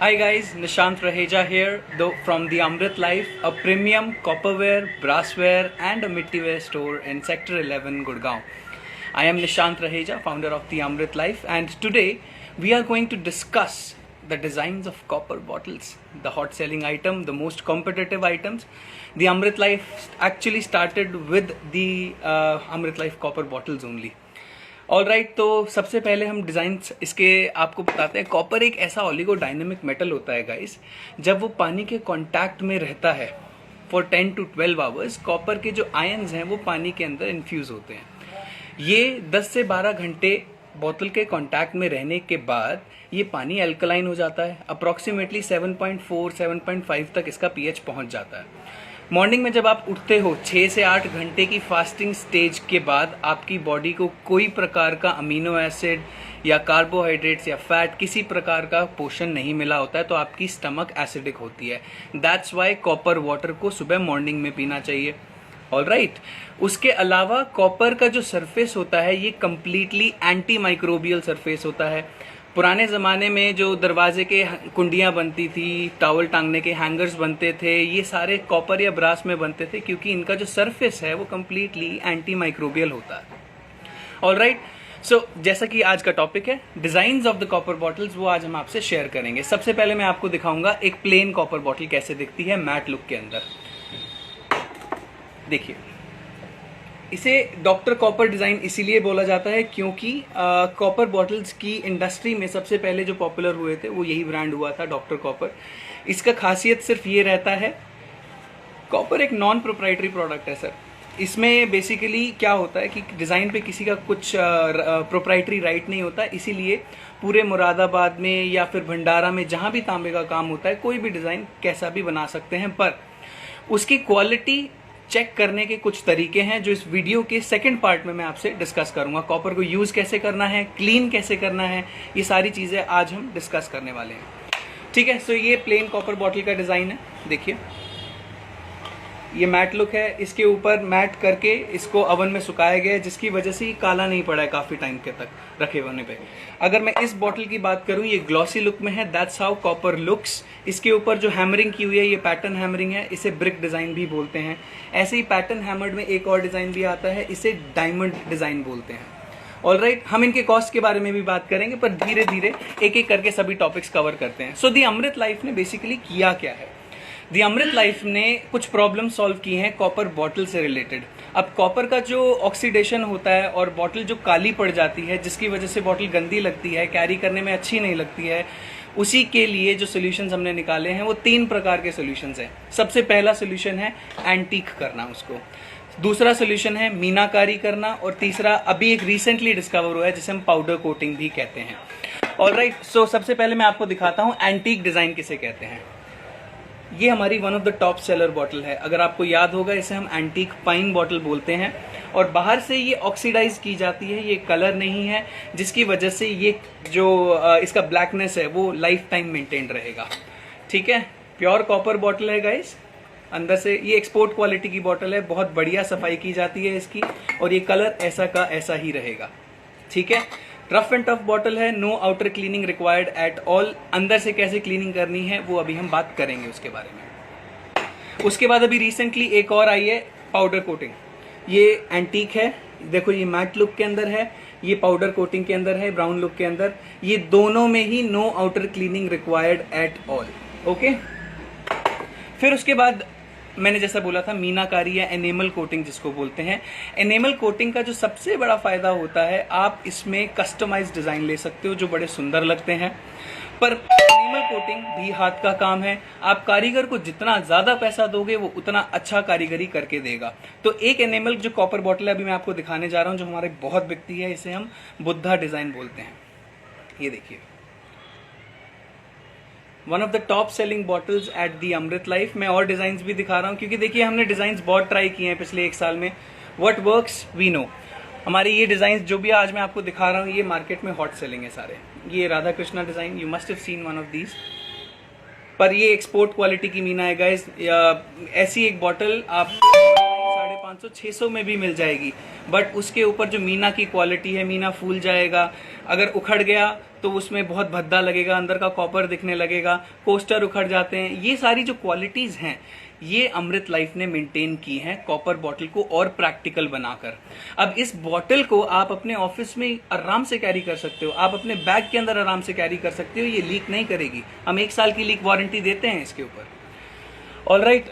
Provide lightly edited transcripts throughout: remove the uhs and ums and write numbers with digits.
Hi guys, Nishant Raheja here from the Amrit Life, a premium copperware, brassware and a mittiware store in Sector 11, Gurgaon. I am Nishant Raheja, founder of the Amrit Life, and today we are going to discuss the designs of copper bottles, the hot selling item, the most competitive items. The Amrit Life actually started with the Amrit Life copper bottles only. All right, तो सबसे पहले हम designs इसके आपको बताते हैं। Copper एक ऐसा ऑलिगो डायनेमिक मेटल होता है गाइस, जब वो पानी के कांटेक्ट में रहता है फॉर 10 to 12 आवर्स, कॉपर के जो आयन्स हैं वो पानी के अंदर इन्फ्यूज़ होते हैं। ये 10 से 12 घंटे बोतल के कांटेक्ट में रहने के बाद ये पानी अल्कलाइन हो जाता है। अप्रॉक्सीमेटली 7.4 7.5 तक इसका पीएच पहुंच जाता है। मॉर्निंग में जब आप उठते हो 6 से 8 घंटे की फास्टिंग स्टेज के बाद आपकी बॉडी को कोई प्रकार का अमीनो एसिड या कार्बोहाइड्रेट्स या फैट किसी प्रकार का पोषण नहीं मिला होता है, तो आपकी स्टमक एसिडिक होती है। दैट्स वाई कॉपर वाटर को सुबह मॉर्निंग में पीना चाहिए। ऑल राइट, उसके अलावा कॉपर का जो सरफेस होता है ये कम्प्लीटली एंटी माइक्रोबियल सरफेस होता है। पुराने ज़माने में जो दरवाजे के कुंडियाँ बनती थी, टॉवल टांगने के हैंगर्स बनते थे, ये सारे कॉपर या ब्रास में बनते थे, क्योंकि इनका जो सरफेस है वो कम्प्लीटली एंटी माइक्रोबियल होता है। ऑल राइट, सो जैसा कि आज का टॉपिक है designs of the copper bottles, वो आज हम आपसे शेयर करेंगे। सबसे पहले मैं आपको दिखाऊंगा एक प्लेन कॉपर बॉटल कैसे दिखती है मैट लुक के अंदर। देखिए, इसे डॉक्टर कॉपर डिज़ाइन इसीलिए बोला जाता है क्योंकि कॉपर बॉटल्स की इंडस्ट्री में सबसे पहले जो पॉपुलर हुए थे वो यही ब्रांड हुआ था, डॉक्टर कॉपर। इसका खासियत सिर्फ ये रहता है, कॉपर एक नॉन प्रोप्राइटरी प्रोडक्ट है सर। इसमें बेसिकली क्या होता है कि डिज़ाइन पे किसी का कुछ प्रोप्राइटरी राइट नहीं होता, इसीलिए पूरे मुरादाबाद में या फिर भंडारा में जहाँ भी तांबे का काम होता है कोई भी डिज़ाइन कैसा भी बना सकते हैं, पर उसकी क्वालिटी चेक करने के कुछ तरीके हैं जो इस वीडियो के सेकंड पार्ट में मैं आपसे डिस्कस करूंगा। कॉपर को यूज़ कैसे करना है, क्लीन कैसे करना है, ये सारी चीज़ें आज हम डिस्कस करने वाले हैं। ठीक है, सो ये प्लेन कॉपर बॉटल का डिज़ाइन है। देखिए, ये मैट लुक है। इसके ऊपर मैट करके इसको ओवन में सुखाया गया है, जिसकी वजह से ये काला नहीं पड़ा है काफ़ी टाइम के तक रखे होने पे। अगर मैं इस बॉटल की बात करूं, ये ग्लॉसी लुक में है। That's how copper looks. इसके ऊपर जो हैमरिंग की हुई है ये पैटर्न हैमरिंग है, इसे ब्रिक डिज़ाइन भी बोलते हैं। ऐसे ही पैटर्न हैमर्ड में एक और डिज़ाइन भी आता है, इसे डायमंड डिज़ाइन बोलते हैं। ऑल राइट, हम इनके कॉस्ट के बारे में भी बात करेंगे, पर धीरे धीरे एक एक करके सभी टॉपिक्स कवर करते हैं। सो दी अमृत लाइफ ने बेसिकली किया क्या है? दी अमृत लाइफ ने कुछ प्रॉब्लम सॉल्व की हैं कॉपर बॉटल से रिलेटेड। अब कॉपर का जो ऑक्सीडेशन होता है और बॉटल जो काली पड़ जाती है, जिसकी वजह से बॉटल गंदी लगती है, कैरी करने में अच्छी नहीं लगती है, उसी के लिए जो सोल्यूशंस हमने निकाले हैं वो 3 प्रकार के सोल्यूशंस हैं। सबसे पहला सोल्यूशन है एंटीक करना उसको, दूसरा सोल्यूशन है मीनाकारी करना, और तीसरा अभी एक रिसेंटली डिस्कवर हुआ है जिसे हम पाउडर कोटिंग भी कहते हैं। ऑल राइट, सो सबसे पहले मैं आपको दिखाता हूँ एंटीक डिज़ाइन किसे कहते हैं। ये हमारी one of the top seller bottle है। अगर आपको याद होगा, इसे हम एंटीक पाइन बॉटल बोलते हैं, और बाहर से ये ऑक्सीडाइज की जाती है, ये कलर नहीं है, जिसकी वजह से ये जो इसका ब्लैकनेस है वो लाइफ टाइम मेंटेन रहेगा। ठीक है, प्योर कॉपर बॉटल है गाइस। अंदर से ये एक्सपोर्ट क्वालिटी की बॉटल है, बहुत बढ़िया सफाई की जाती है इसकी, और ये कलर ऐसा का ऐसा ही रहेगा। ठीक है, रफ एंड टफ बॉटल है, no outer cleaning required at all. अंदर से कैसे क्लीनिंग करनी है वो अभी हम बात करेंगे उसके बारे में। उसके बाद अभी रिसेंटली एक और आई है पाउडर कोटिंग। ये एंटीक है, देखो ये मैट लुक के अंदर है, ये पाउडर कोटिंग के अंदर है, ब्राउन लुक के अंदर। ये दोनों में ही no outer cleaning required at all. Okay, फिर उसके बाद मैंने जैसा बोला था मीनाकारी या एनेमल कोटिंग जिसको बोलते हैं। एनेमल कोटिंग का जो सबसे बड़ा फायदा होता है, आप इसमें कस्टमाइज डिजाइन ले सकते हो जो बड़े सुंदर लगते हैं, पर एनेमल कोटिंग भी हाथ का काम है। आप कारीगर को जितना ज्यादा पैसा दोगे वो उतना अच्छा कारीगरी करके देगा। तो एक एनेमल जो कॉपर बॉटल है अभी मैं आपको दिखाने जा रहा हूँ, जो हमारे बहुत बिकती है, इसे हम बुद्धा डिजाइन बोलते हैं। ये देखिए, one of the top selling bottles at the Amrit life. मैं और डिजाइन भी दिखा रहा हूँ क्योंकि देखिए हमने डिजाइन बहुत ट्राई किए हैं पिछले 1 साल में। What works we know. हमारे ये डिजाइन जो भी आज मैं आपको दिखा रहा हूँ ये मार्केट में हॉट सेलिंग है सारे। ये Radha Krishna design, you must have seen one of these, पर ये एक्सपोर्ट क्वालिटी की मीना है गाइस। ऐसी एक बॉटल आप 500 600 में भी मिल जाएगी, बट उसके ऊपर जो मीना की क्वालिटी है, मीना फूल जाएगा, अगर उखड़ गया तो उसमें बहुत भद्दा लगेगा, अंदर का कॉपर दिखने लगेगा, कोस्टर उखड़ जाते हैं। ये सारी जो क्वालिटीज हैं ये अमृत लाइफ ने मेंटेन की हैं कॉपर बॉटल को और प्रैक्टिकल बनाकर। अब इस बॉटल को आप अपने ऑफिस में आराम से कैरी कर सकते हो, आप अपने बैग के अंदर आराम से कैरी कर सकते हो, ये लीक नहीं करेगी। हम 1 साल की लीक वारंटी देते हैं इसके ऊपर। ऑलराइट,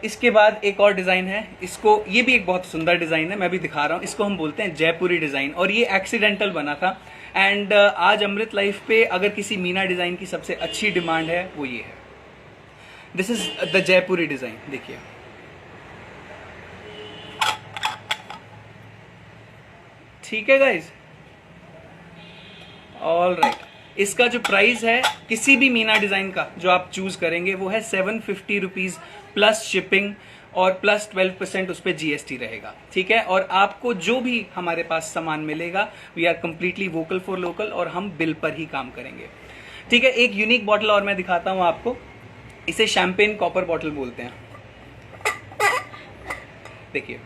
इसके बाद एक और डिजाइन है, इसको, ये भी एक बहुत सुंदर डिजाइन है, मैं भी दिखा रहा हूँ। इसको हम बोलते हैं जयपुरी डिजाइन, और ये एक्सीडेंटल बना था। एंड आज अमृत लाइफ पे अगर किसी मीना डिजाइन की सबसे अच्छी डिमांड है वो ये है। This is the Jaipuri design, देखिए। ठीक है गाइज, ऑलराइट, इसका जो प्राइस है किसी भी मीना डिजाइन का जो आप चूज करेंगे वो है 750 रुपीज प्लस शिपिंग और प्लस 12% उस पर जीएसटी रहेगा। ठीक है, और आपको जो भी हमारे पास सामान मिलेगा, we are completely vocal for local और हम बिल पर ही काम करेंगे। ठीक है, एक यूनिक बॉटल और मैं दिखाता हूं आपको, इसे शैंपेन कॉपर बॉटल बोलते हैं। देखिए,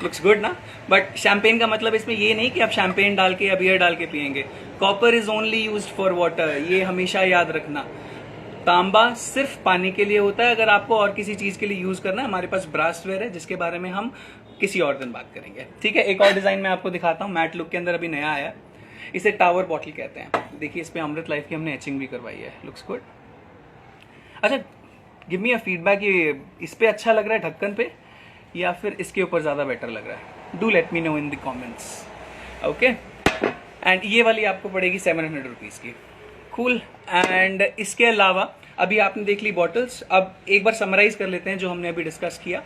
लुक्स गुड ना, बट शैंपेन का मतलब इसमें ये नहीं कि आप शैंपेन डाल के या बियर डाल के पियेंगे। Copper is only used for water, ये हमेशा याद रखना। तांबा सिर्फ पानी के लिए होता है, अगर आपको और किसी चीज के लिए यूज करना है हमारे पास ब्रासवेयर है जिसके बारे में हम किसी और दिन बात करेंगे। ठीक है, एक और डिजाइन मैं आपको दिखाता हूँ, मैट लुक के अंदर अभी नया आया, इसे टावर बॉटल कहते हैं। देखिए, इस पे अमृत लाइफ की हमने एचिंग भी करवाई है, लुक्स गुड। अच्छा, गिव मी अ फीडबैक, ये इस पे अच्छा लग रहा है ढक्कन पे या फिर इसके ऊपर ज्यादा बेटर लग रहा है? Do let me no in the comments. Okay, and ये वाली आपको पड़ेगी 700 रुपीज की। कूल। एंड इसके अलावा अभी आपने देख ली बॉटल्स, अब एक बार समराइज कर लेते हैं जो हमने अभी डिस्कस किया।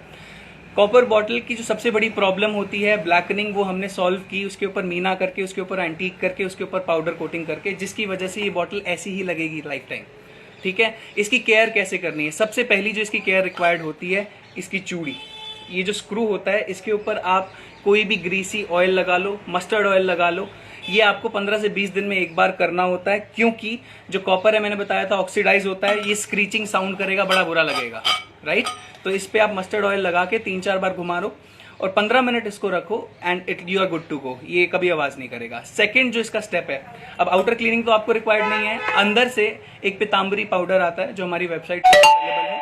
कॉपर बॉटल की जो सबसे बड़ी प्रॉब्लम होती है ब्लैकनिंग, वो हमने सॉल्व की, उसके ऊपर मीना करके, उसके ऊपर एंटीक करके, उसके ऊपर पाउडर कोटिंग करके, जिसकी वजह से ये बॉटल ऐसी ही लगेगी लाइफ टाइम। ठीक है, इसकी केयर कैसे करनी है? सबसे पहली जो इसकी केयर रिक्वायर्ड होती है, इसकी चूड़ी, ये जो स्क्रू होता है इसके ऊपर आप कोई भी ग्रीसी ऑयल लगा लो, मस्टर्ड ऑयल लगा लो, ये आपको 15 से 20 दिन में एक बार करना होता है, क्योंकि जो कॉपर है मैंने बताया था ऑक्सीडाइज होता है, ये स्क्रीचिंग साउंड करेगा, बड़ा बुरा लगेगा, राइट? तो इस पे आप मस्टर्ड ऑयल लगा के 3-4 बार घुमा लो और 15 मिनट इसको रखो and it you are good to go, ये कभी आवाज नहीं करेगा। सेकंड जो इसका स्टेप है, अब आउटर क्लीनिंग तो आपको रिक्वायर्ड नहीं है, अंदर से एक पीतांबरी पाउडर आता है जो हमारी वेबसाइट पर अवेलेबल है,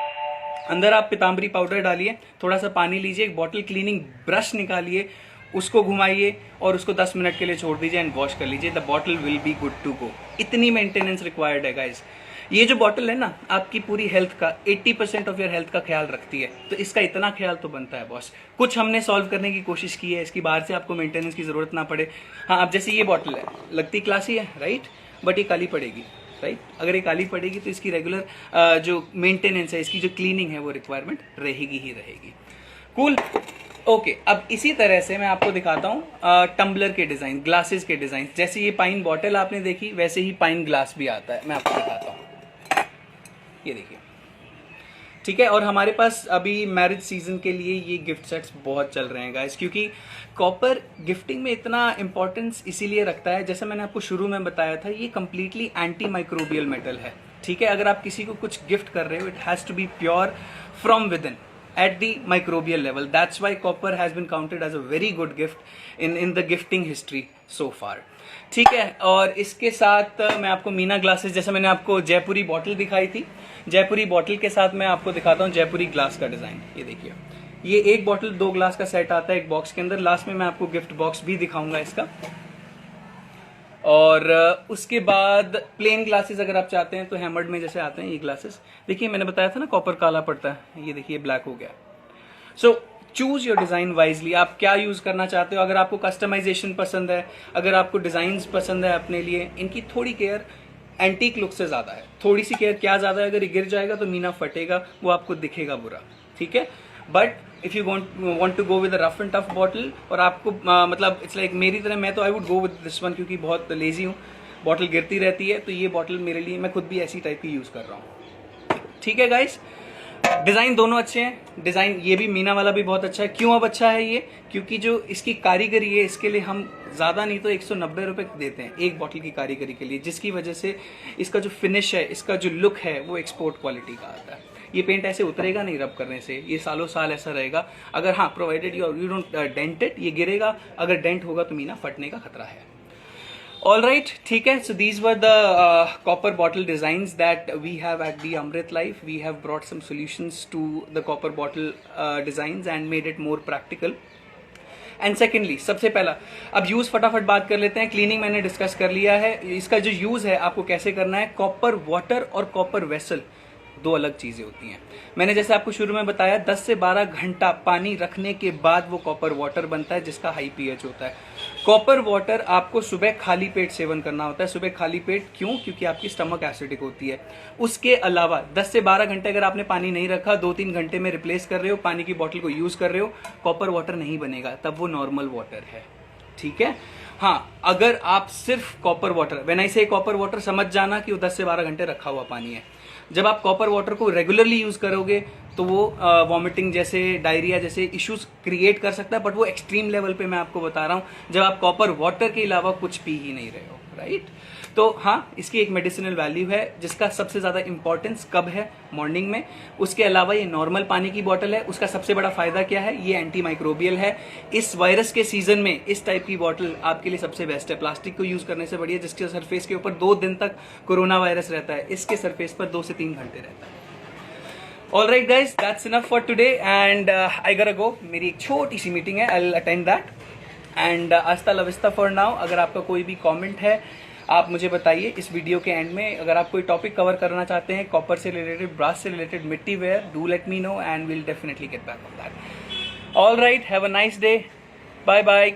अंदर आप पीतांबरी पाउडर डालिए, थोड़ा सा पानी लीजिए, एक बॉटल क्लीनिंग ब्रश निकालिए, उसको घुमाइए और उसको 10 मिनट के लिए छोड़ दीजिए एंड वॉश कर लीजिए, the bottle will be good to go. इतनी मेंटेनेंस रिक्वायर्ड है गाइज। ये जो बॉटल है ना, आपकी पूरी हेल्थ का 80% ऑफ योर हेल्थ का ख्याल रखती है, तो इसका इतना ख्याल तो बनता है बॉस। कुछ हमने सॉल्व करने की कोशिश की है, इसकी बाहर से आपको मेंटेनेंस की जरूरत ना पड़े। हाँ, अब जैसे ये बॉटल है, लगती क्लासी है, राइट, बट ये काली पड़ेगी, राइट? अगर ये काली पड़ेगी तो इसकी रेगुलर जो मेंटेनेंस है, इसकी जो क्लीनिंग है, वो रिक्वायरमेंट रहेगी ही रहेगी। कूल। ओके, अब इसी तरह से मैं आपको दिखाता हूँ टम्बलर के डिजाइन, ग्लासेस के डिजाइन। जैसे ये पाइन बॉटल आपने देखी, वैसे ही पाइन ग्लास भी आता है, मैं आपको दिखाता हूँ, ये देखिए। ठीक है, और हमारे पास अभी मैरिज सीजन के लिए ये गिफ्ट सेट्स बहुत चल रहे हैं गाइस, क्योंकि कॉपर गिफ्टिंग में इतना इंपॉर्टेंस इसीलिए रखता है, जैसे मैंने आपको शुरू में बताया था, ये कंप्लीटली एंटी माइक्रोबियल मेटल है। ठीक है, अगर आप किसी को कुछ गिफ्ट कर रहे हो, it has to be pure from within at the microbial level. That's why copper has been counted as a very good gift in the gifting history so far. ठीक है, और इसके साथ मैं आपको मीना ग्लासेस, जैसे मैंने आपको जयपुरी बॉटल दिखाई थी, जयपुरी बॉटल के साथ मैं आपको दिखाता हूँ जयपुरी ग्लास का डिजाइन। ये देखिए, ये एक बॉटल 2 ग्लास का सेट आता है एक बॉक्स के अंदर। लास्ट में मैं आपको गिफ्ट बॉक्स भी दिखाऊंगा इसका। और उसके बाद प्लेन ग्लासेस अगर आप चाहते हैं तो हैमर्ड में जैसे आते हैं ये ग्लासेस। देखिए, मैंने बताया था ना कॉपर काला पड़ता है, ये देखिए ब्लैक हो गया। So choose your design wisely, आप क्या यूज करना चाहते हो। अगर आपको कस्टमाइजेशन पसंद है, अगर आपको डिजाइन्स पसंद है अपने लिए, इनकी थोड़ी केयर एंटीक लुक से ज्यादा है। थोड़ी सी केयर क्या ज्यादा है, अगर ये गिर जाएगा तो मीना फटेगा, वो आपको दिखेगा बुरा। ठीक है, but if you want to go with rough and tough bottle, और आपको मतलब इट्स लाइक मेरी तरह, मैं तो I would go with this one, क्योंकि बहुत लेजी हूँ, बॉटल गिरती रहती है, तो ये बॉटल मेरे लिए, मैं खुद भी ऐसी टाइप की यूज कर रहा हूँ। ठीक है गाइस, डिजाइन दोनों अच्छे हैं। डिजाइन ये भी मीना वाला भी बहुत अच्छा है। क्यों अब अच्छा है ये? क्योंकि जो इसकी कारीगरी है, इसके लिए हम ज्यादा नहीं तो 190 रुपए देते हैं एक बॉटल की कारीगरी के लिए, जिसकी वजह से इसका जो फिनिश है, इसका जो लुक है, वो एक्सपोर्ट क्वालिटी का आता है। ये पेंट ऐसे उतरेगा नहीं रब करने से, ये सालों साल ऐसा रहेगा। अगर हाँ provided you don't dent it, ये गिरेगा, अगर डेंट होगा तो मीना फटने का खतरा है। All right, ठीक है. So these were the copper bottle designs that we have at the Amrit Life. We have brought some solutions to the copper bottle designs and made it more practical. And secondly सबसे पहला, अब use फटाफट बात कर लेते हैं। Cleaning मैंने discuss कर लिया है, इसका जो यूज़ है आपको कैसे करना है। कॉपर वाटर और कॉपर वेसल दो अलग चीज़ें होती हैं। मैंने जैसे आपको शुरू में बताया 10 से 12 घंटा पानी रखने के बाद वो कॉपर वाटर बनता है जिसका हाई पीएच होता है। कॉपर वाटर आपको सुबह खाली पेट सेवन करना होता है। सुबह खाली पेट क्यों? क्योंकि आपकी स्टमक एसिडिक होती है। उसके अलावा 10 से 12 घंटे अगर आपने पानी नहीं रखा, 2-3 घंटे में रिप्लेस कर रहे हो, पानी की बोतल को यूज़ कर रहे हो, कॉपर वाटर नहीं बनेगा, तब वो नॉर्मल वाटर है। ठीक है। हाँ, अगर आप सिर्फ कॉपर वाटर, व्हेन आई से कॉपर वाटर समझ जाना कि वो 10 से 12 घंटे रखा हुआ पानी है। जब आप कॉपर वाटर को रेगुलरली यूज करोगे तो वो वॉमिटिंग जैसे, डायरिया जैसे इश्यूज क्रिएट कर सकता है, बट वो एक्सट्रीम लेवल पे मैं आपको बता रहा हूँ जब आप कॉपर वाटर के अलावा कुछ पी ही नहीं रहे हो, राइट। तो हाँ, इसकी एक मेडिसिनल वैल्यू है जिसका सबसे ज्यादा इंपॉर्टेंस कब है? मॉर्निंग में। उसके अलावा ये नॉर्मल पानी की बोतल है, उसका सबसे बड़ा फायदा क्या है? ये एंटी माइक्रोबियल है। इस वायरस के सीजन में इस टाइप की बोतल आपके लिए सबसे बेस्ट है। प्लास्टिक को यूज करने से बढ़िया, जिसके सरफेस के ऊपर 2 दिन तक कोरोना वायरस रहता है, इसके सरफेस पर 2 से 3 घंटे रहता है। All right guys, that's enough for today and I gotta go. मेरी एक छोटी सी मीटिंग है, I'll attend that and hasta la vista for now. अगर आपका कोई भी कमेंट है आप मुझे बताइए इस वीडियो के एंड में। अगर आप कोई टॉपिक कवर करना चाहते हैं कॉपर से रिलेटेड, ब्रास से रिलेटेड, मिट्टी ware, do let me know and will definitely get back on that. All right, have a nice day, bye bye.